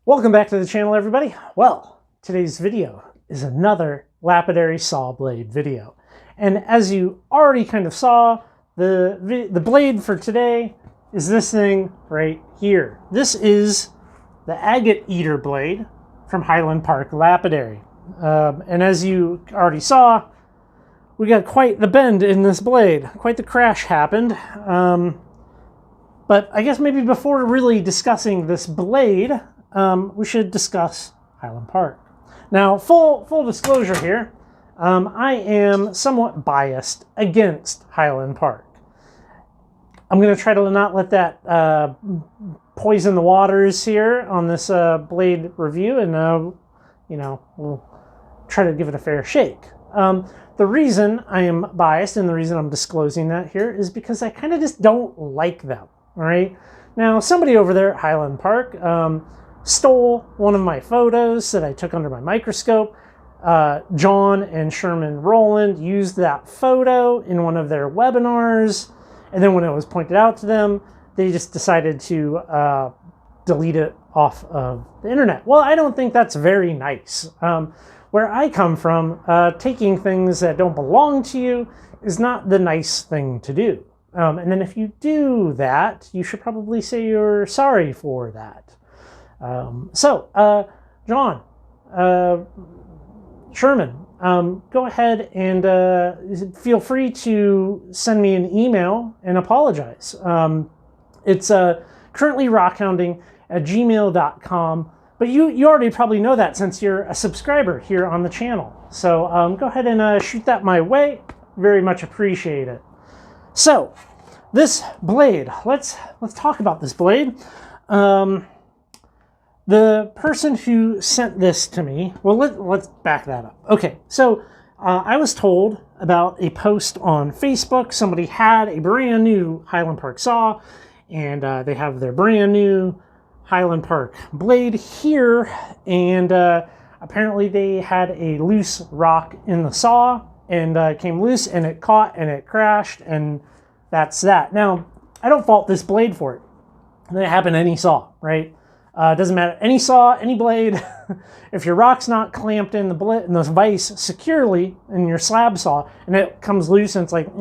Welcome back to the channel, everybody. Well, today's video is another lapidary saw blade video. And as you already kind of saw, the blade for today is this thing right here. This is the Agate Eater blade from Highland Park Lapidary. And as you already saw, we got quite the bend in this blade. Quite the crash happened. But I guess maybe before really discussing this blade, we should discuss Highland Park. Now, full disclosure here, I am somewhat biased against Highland Park. I'm going to try to not let that poison the waters here on this blade review, and we'll try to give it a fair shake. The reason I am biased and the reason I'm disclosing that here is because I kind of just don't like them. All right. Now, somebody over there at Highland Park stole one of my photos that I took under my microscope. John and Sherman Rowland used that photo in one of their webinars, and then when it was pointed out to them, they just decided to delete it off of the internet. Well, I don't think that's very nice. Where I come from, taking things that don't belong to you is not the nice thing to do. And then if you do that, you should probably say you're sorry for that. John, Sherman, go ahead and feel free to send me an email and apologize. It's currently rockhounding@gmail.com, but you already probably know that since you're a subscriber here on the channel. So go ahead and shoot that my way. Very much appreciate it. So, this blade, let's talk about this blade. The person who sent this to me, well, let's back that up. Okay, so I was told about a post on Facebook. Somebody had a brand new Highland Park saw, and they have their brand new Highland Park blade here, and apparently they had a loose rock in the saw, and it came loose, and it caught, and it crashed, and that's that. Now, I don't fault this blade for it. It happened to any saw, right? Doesn't matter. Any saw, any blade. If your rock's not clamped in the vise securely in your slab saw, and it comes loose and it's like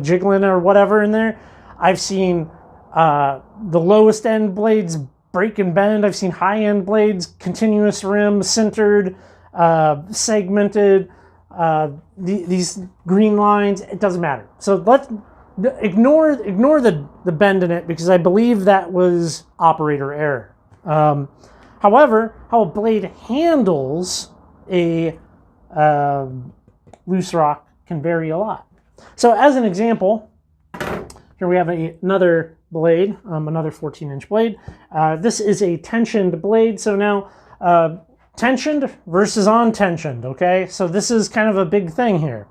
jiggling or whatever in there, I've seen the lowest end blades break and bend. I've seen high end blades, continuous rim, sintered, segmented. These green lines. It doesn't matter. So let's ignore the bend in it, because I believe that was operator error. However, how a blade handles a loose rock can vary a lot. So as an example, here we have another blade, another 14-inch blade. This is a tensioned blade. So now tensioned versus untensioned, okay? So this is kind of a big thing here.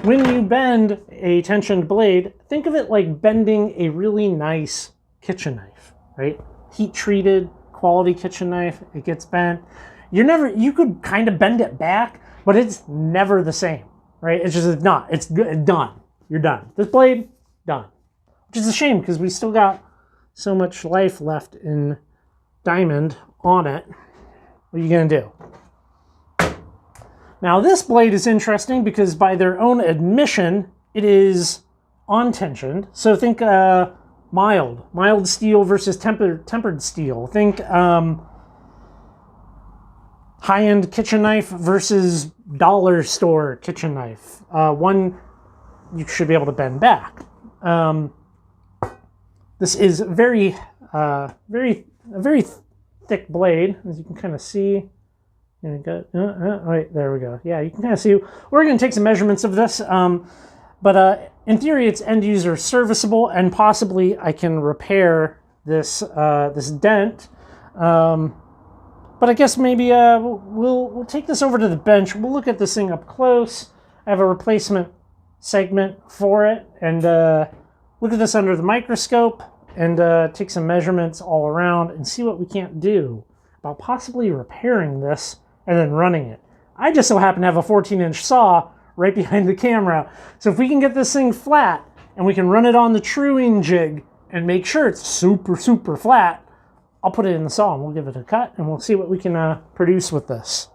When you bend a tensioned blade, think of it like bending a really nice kitchen knife, right? Heat-treated, quality kitchen knife, it gets bent. You could kind of bend it back, but it's never the same, right? It's just not. It's done. You're done. This blade, done. Which is a shame, because we still got so much life left in diamond on it. What are you going to do? Now, this blade is interesting because by their own admission, it is untensioned. So think mild steel versus tempered steel. Think high-end kitchen knife versus dollar store kitchen knife. One you should be able to bend back. This is a very thick blade, as you can kind of see. Right, there we go. Yeah, you can kind of see. We're going to take some measurements of this, but in theory, it's end user serviceable, and possibly I can repair this this dent. But I guess maybe we'll take this over to the bench. We'll look at this thing up close. I have a replacement segment for it, and look at this under the microscope, and take some measurements all around and see what we can't do about possibly repairing this and then running it. I just so happen to have a 14-inch saw right behind the camera. So if we can get this thing flat and we can run it on the truing jig and make sure it's super, super flat, I'll put it in the saw and we'll give it a cut and we'll see what we can produce with this.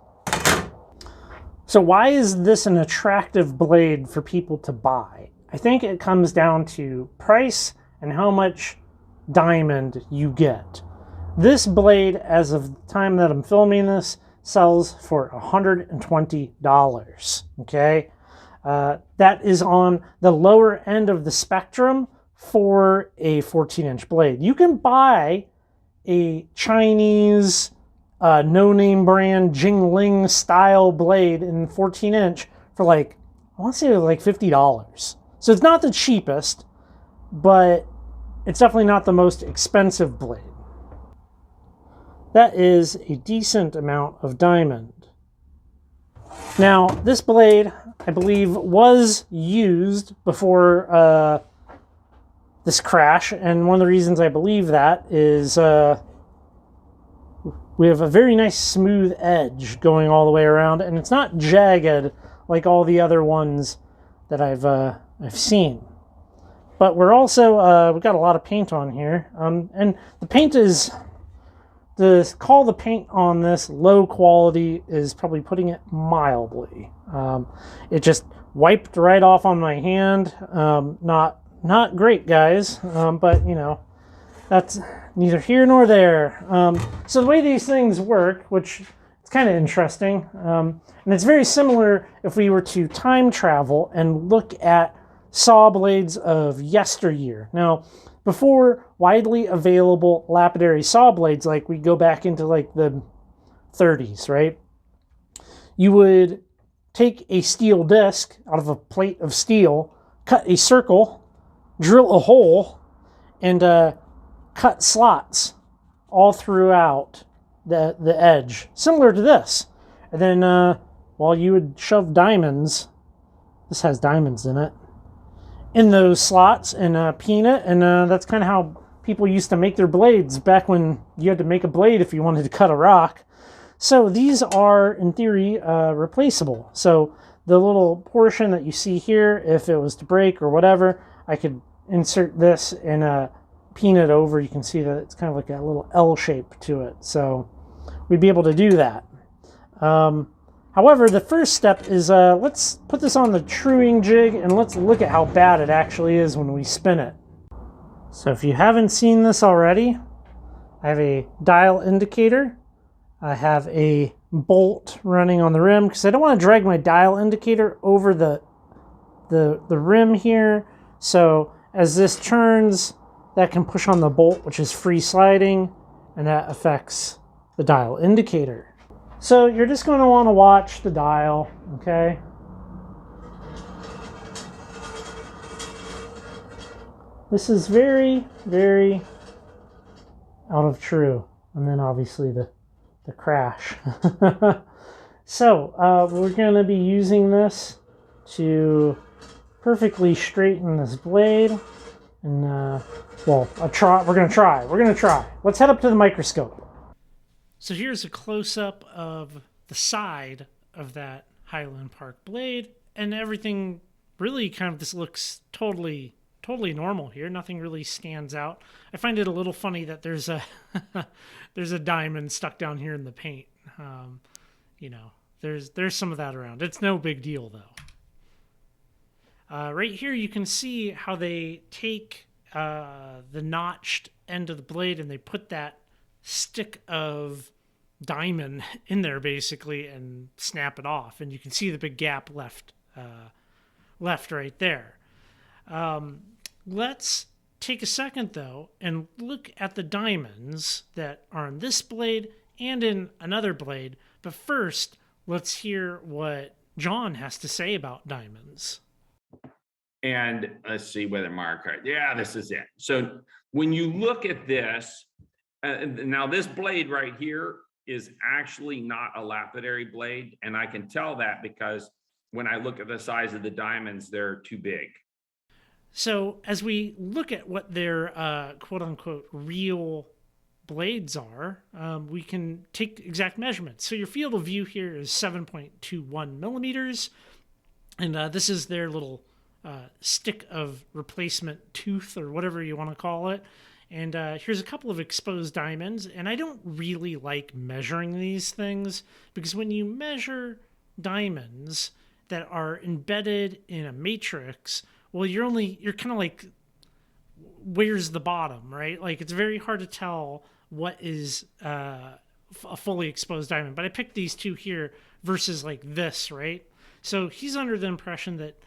So why is this an attractive blade for people to buy? I think it comes down to price and how much diamond you get. This blade, as of the time that I'm filming this, sells for $120, okay? That is on the lower end of the spectrum for a 14-inch blade. You can buy a Chinese no-name brand Jingling style blade in 14-inch for like, I want to say like $50. So it's not the cheapest, but it's definitely not the most expensive blade. That is a decent amount of diamond. Now, this blade, I believe, was used before this crash, and one of the reasons I believe that is we have a very nice smooth edge going all the way around, and it's not jagged like all the other ones that I've seen. But we're also we've got a lot of paint on here, and the paint is, to call the paint on this low quality is probably putting it mildly. It just wiped right off on my hand. Not great, guys, but you know, that's neither here nor there. So the way these things work, which it's kind of interesting, and it's very similar if we were to time travel and look at saw blades of yesteryear. Now, before widely available lapidary saw blades, like we go back into like the 30s, right? You would take a steel disc out of a plate of steel, cut a circle, drill a hole, and cut slots all throughout the edge, similar to this. And then while you would shove diamonds, this has diamonds in it, in those slots and peen it, and that's kind of how people used to make their blades back when you had to make a blade if you wanted to cut a rock. So these are, in theory, replaceable. So the little portion that you see here, if it was to break or whatever, I could insert this and peen it over. You can see that it's kind of like a little L shape to it. So we'd be able to do that. However, the first step is let's put this on the truing jig and let's look at how bad it actually is when we spin it. So if you haven't seen this already, I have a dial indicator. I have a bolt running on the rim because I don't want to drag my dial indicator over the rim here. So as this turns, that can push on the bolt, which is free sliding, and that affects the dial indicator. So you're just going to want to watch the dial, okay? This is very, very out of true. And then obviously the crash. So we're going to be using this to perfectly straighten this blade. And, well, we're going to try. Let's head up to the microscope. So here's a close-up of the side of that Highland Park blade, and everything really kind of just looks totally normal here. Nothing really stands out. I find it a little funny that there's a there's a diamond stuck down here in the paint. You know, there's some of that around. It's no big deal though. Right here you can see how they take the notched end of the blade and they put that stick of diamond in there basically and snap it off, and you can see the big gap left right there. Let's take a second though and look at the diamonds that are on this blade and in another blade, but first let's hear what John has to say about diamonds. And let's see whether Mark, yeah, this is it. So when you look at this, now this blade right here is actually not a lapidary blade. And I can tell that because when I look at the size of the diamonds, they're too big. So as we look at what their quote unquote real blades are, we can take exact measurements. So your field of view here is 7.21 millimeters. And this is their little stick of replacement tooth or whatever you want to call it. And here's a couple of exposed diamonds. And I don't really like measuring these things because when you measure diamonds that are embedded in a matrix, well, you're kind of like, where's the bottom, right? Like it's very hard to tell what is a fully exposed diamond. But I picked these two here versus like this, right? So he's under the impression that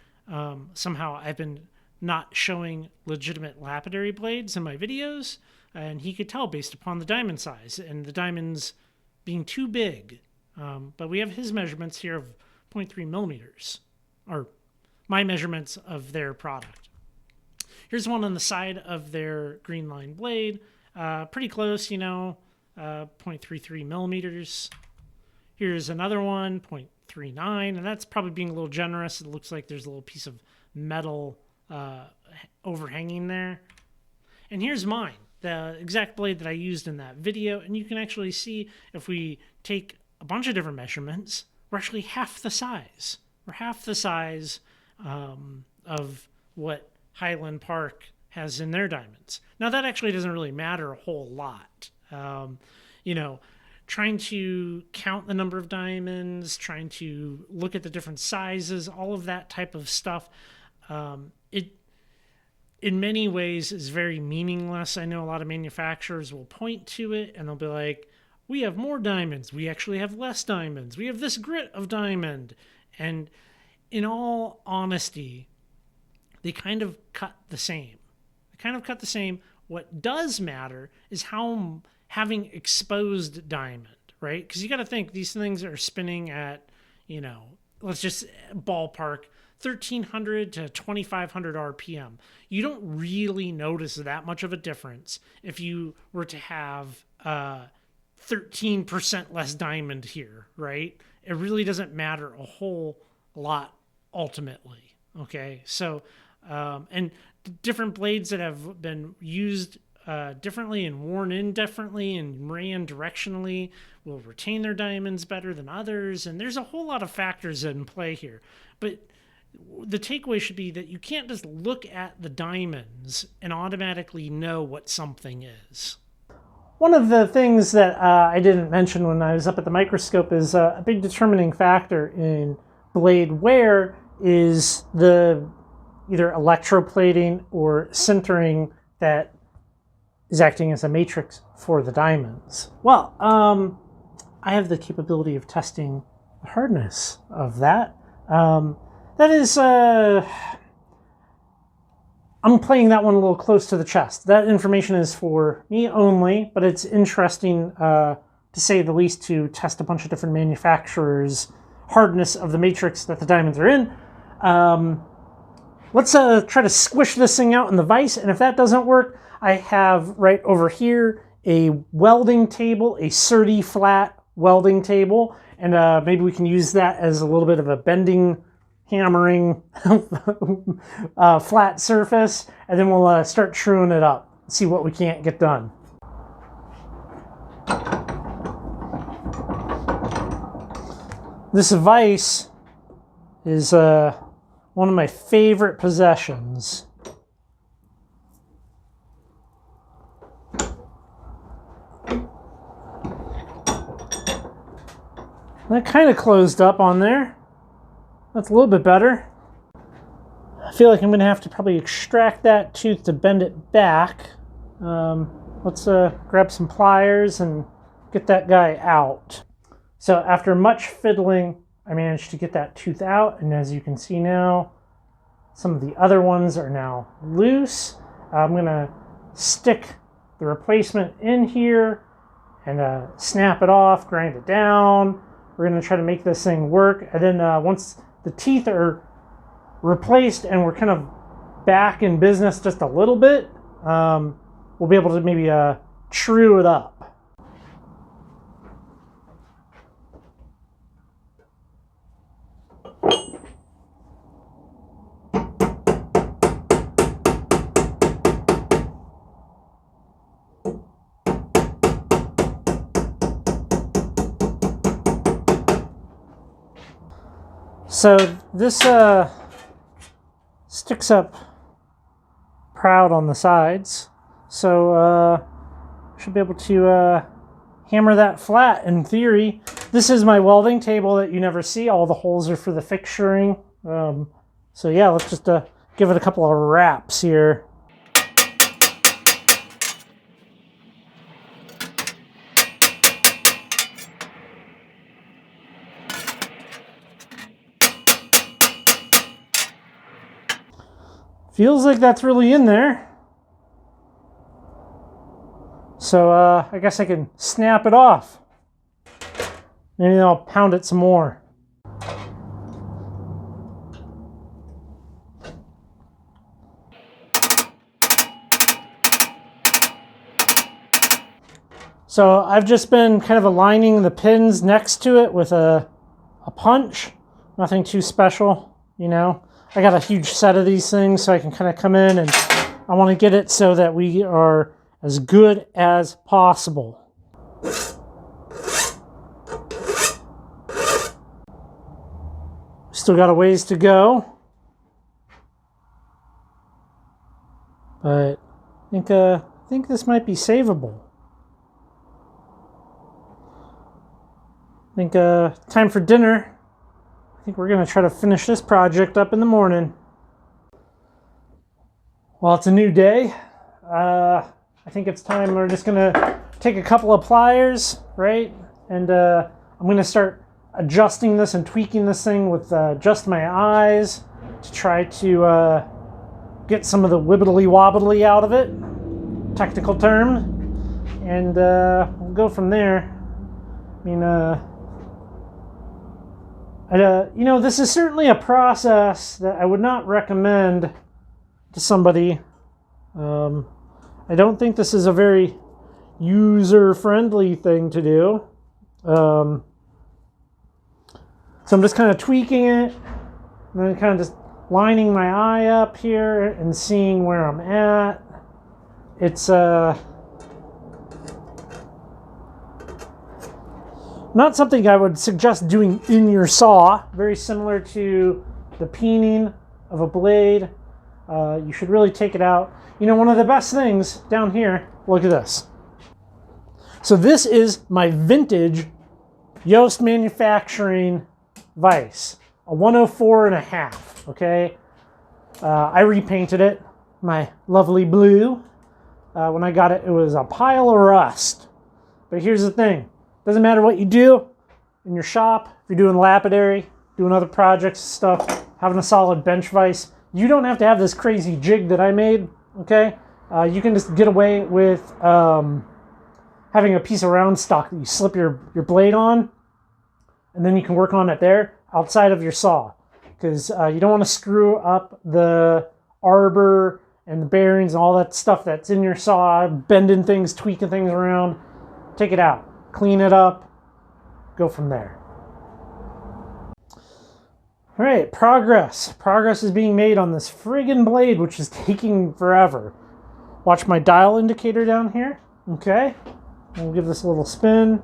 somehow I've been not showing legitimate lapidary blades in my videos, and he could tell based upon the diamond size and the diamonds being too big. But we have his measurements here of 0.3 millimeters, or my measurements of their product. Here's one on the side of their Greenline blade, pretty close, 0.33 millimeters. Here's another one, 0.39, and that's probably being a little generous. It looks like there's a little piece of metal overhanging there. And here's mine, the exact blade that I used in that video. And you can actually see if we take a bunch of different measurements, we're actually half the size. We're half the size of what Highland Park has in their diamonds. Now that actually doesn't really matter a whole lot. Trying to count the number of diamonds, trying to look at the different sizes, all of that type of stuff, it in many ways is very meaningless. I know a lot of manufacturers will point to it and they'll be like, we have more diamonds, we actually have less diamonds, we have this grit of diamond. And in all honesty, they kind of cut the same. What does matter is how having exposed diamond, right? Because you got to think these things are spinning at, let's just ballpark 1,300 to 2,500 RPM. You don't really notice that much of a difference if you were to have 13% less diamond here, right? It really doesn't matter a whole lot ultimately, okay? So, and different blades that have been used differently and worn in differently and ran directionally will retain their diamonds better than others. And there's a whole lot of factors in play here. But the takeaway should be that you can't just look at the diamonds and automatically know what something is. One of the things that I didn't mention when I was up at the microscope is a big determining factor in blade wear is the either electroplating or sintering that is acting as a matrix for the diamonds. Well, I have the capability of testing the hardness of that. That is, I'm playing that one a little close to the chest. That information is for me only, but it's interesting, to say the least, to test a bunch of different manufacturers' hardness of the matrix that the diamonds are in. Let's try to squish this thing out in the vise, and if that doesn't work, I have right over here a welding table, a Surdy flat welding table, and maybe we can use that as a little bit of a bending, hammering flat surface, and then we'll start truing it up, see what we can't get done. This vise is one of my favorite possessions. That kind of closed up on there. That's a little bit better. I feel like I'm going to have to probably extract that tooth to bend it back. Let's grab some pliers and get that guy out. So after much fiddling, I managed to get that tooth out, and as you can see now, some of the other ones are now loose. I'm going to stick the replacement in here and snap it off, grind it down. We're going to try to make this thing work, and then once the teeth are replaced and we're kind of back in business just a little bit, we'll be able to maybe true it up. So this sticks up proud on the sides. So should be able to hammer that flat in theory. This is my welding table that you never see. All the holes are for the fixturing. So yeah, let's just give it a couple of wraps here. Feels like that's really in there. So I guess I can snap it off. Maybe I'll pound it some more. So I've just been kind of aligning the pins next to it with a punch. Nothing too special, you know. I got a huge set of these things, so I can kind of come in and I want to get it so that we are as good as possible. Still got a ways to go, but I think this might be savable. I think time for dinner. I think we're going to try to finish this project up in the morning. Well, it's a new day. I think it's time. We're just going to take a couple of pliers, right? And I'm going to start adjusting this and tweaking this thing with just my eyes to try to get some of the wibbly wobbly out of it, technical term, and we'll go from there. I mean, you know, this is certainly a process that I would not recommend to somebody. I don't think this is a very user-friendly thing to do. So I'm just kind of tweaking it, and then kind of just lining my eye up here and seeing where I'm at. It's not something I would suggest doing in your saw. Very similar to the peening of a blade. You should really take it out. You know, one of the best things down here, look at this. So this is my vintage Yost Manufacturing vise, a 104.5, okay? I repainted it, my lovely blue. When I got it, it was a pile of rust. But here's the thing. Doesn't matter what you do in your shop, if you're doing lapidary, doing other projects, stuff, having a solid bench vise, you don't have to have this crazy jig that I made, okay? You can just get away with having a piece of round stock that you slip your blade on, and then you can work on it there outside of your saw, because you don't want to screw up the arbor and the bearings and all that stuff that's in your saw, bending things, tweaking things around. Take it out. Clean it up, go from there. All right, progress. Progress is being made on this friggin' blade, which is taking forever. Watch my dial indicator down here. Okay, we'll give this a little spin.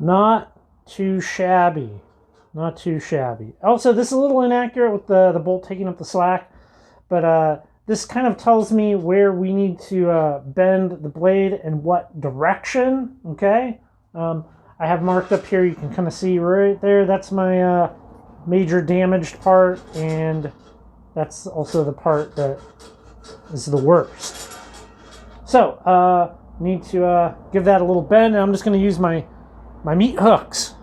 Not too shabby. Not too shabby. Also, this is a little inaccurate with the bolt taking up the slack. But this kind of tells me where we need to bend the blade and what direction, okay? I have marked up here, you can kind of see right there, that's my major damaged part, and that's also the part that is the worst. So, need to give that a little bend, and I'm just going to use my meat hooks.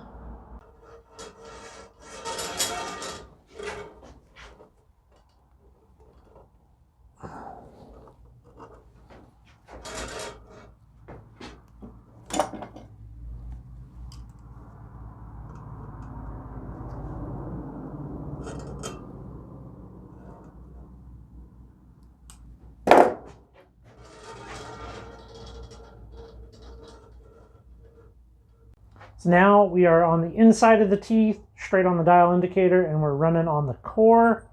So now we are on the inside of the teeth, straight on the dial indicator, and we're running on the core.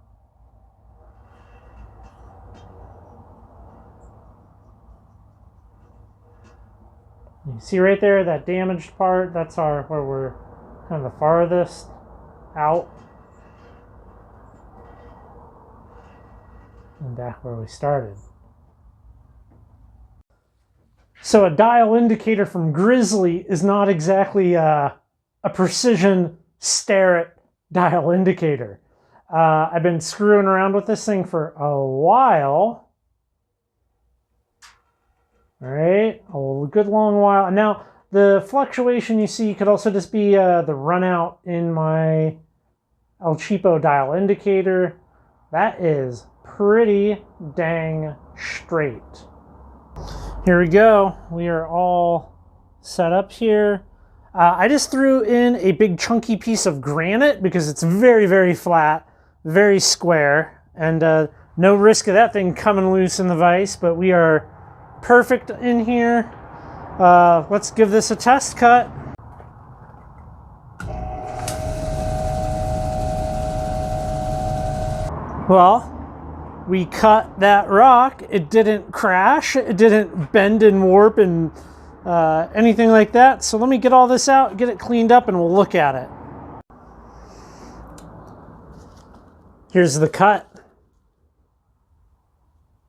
You see right there, that damaged part, that's where we're kind of the farthest. out. And back where we started. So a dial indicator from Grizzly is not exactly a precision stare-it dial indicator. I've been screwing around with this thing for a while. All right, a good long while. And now the fluctuation you see could also just be the run out in my El Cheapo dial indicator. That is pretty dang straight. Here we go. We are all set up here. I just threw in a big chunky piece of granite because it's very, very flat, very square, and no risk of that thing coming loose in the vise, but we are perfect in here. Let's give this a test cut. Well, we cut that rock. It didn't crash. It didn't bend and warp and anything like that. So let me get all this out, get it cleaned up, and we'll look at it. Here's the cut.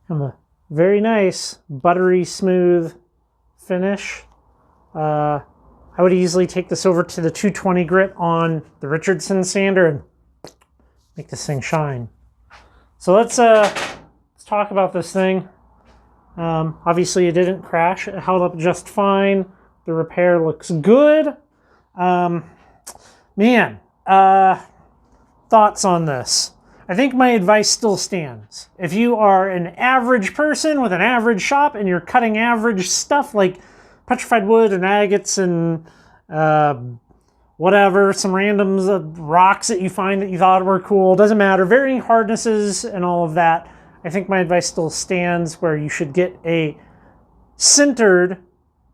A very nice, buttery smooth finish. I would easily take this over to the 220 grit on the Richardson sander and make this thing shine. So let's talk about this thing. Obviously, it didn't crash. It held up just fine. The repair looks good. Man, thoughts on this? I think my advice still stands. If you are an average person with an average shop and you're cutting average stuff like petrified wood and agates and whatever, some randoms, rocks that you find that you thought were cool, doesn't matter, varying hardnesses and all of that, I think my advice still stands where you should get a sintered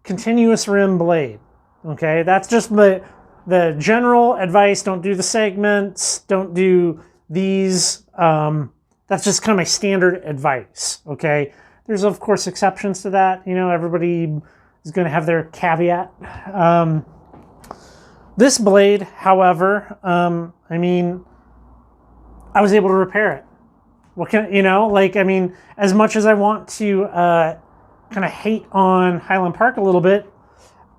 continuous rim blade. Okay, that's just the general advice. Don't do the segments, don't do these. That's just kind of my standard advice. Okay, there's of course exceptions to that. You know, everybody is going to have their caveat. This blade, however, I mean, I was able to repair it. What can, you know, like, I mean, as much as I want to kind of hate on Highland Park a little bit,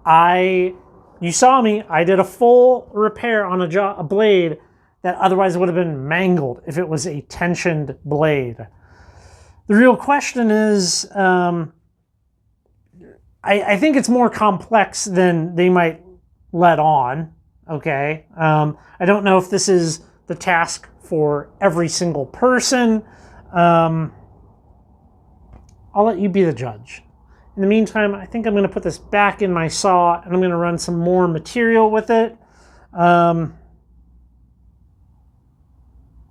you saw me, I did a full repair on a blade that otherwise would have been mangled if it was a tensioned blade. The real question is, I think it's more complex than they might let on, okay? I don't know if this is the task for every single person. I'll let you be the judge. In the meantime, I think I'm going to put this back in my saw and I'm going to run some more material with it.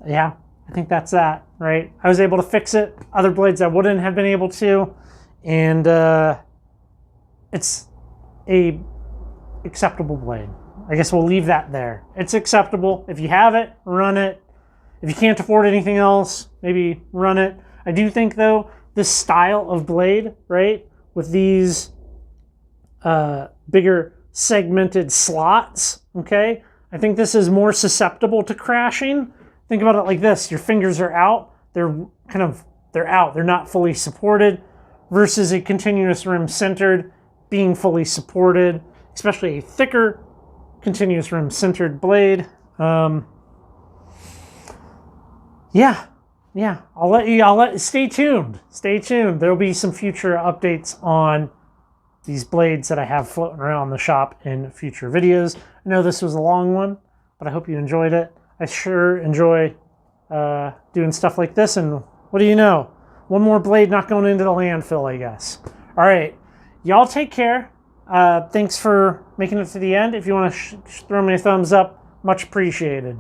Yeah, I think that's that, right? I was able to fix it. Other blades I wouldn't have been able to. And it's a acceptable blade. I guess we'll leave that there. It's acceptable. If you have it, run it. If you can't afford anything else, maybe run it. I do think, though, this style of blade, right, with these bigger segmented slots, okay, I think this is more susceptible to crashing. Think about it like this. Your fingers are out. They're out. They're not fully supported versus a continuous rim centered being fully supported, especially a thicker continuous rim centered blade. Yeah, stay tuned. There'll be some future updates on these blades that I have floating around the shop in future videos. I know this was a long one, but I hope you enjoyed it. I sure enjoy doing stuff like this, and what do you know? One more blade not going into the landfill, I guess. All right, y'all take care. Thanks for making it to the end. If you want to throw me a thumbs up, much appreciated.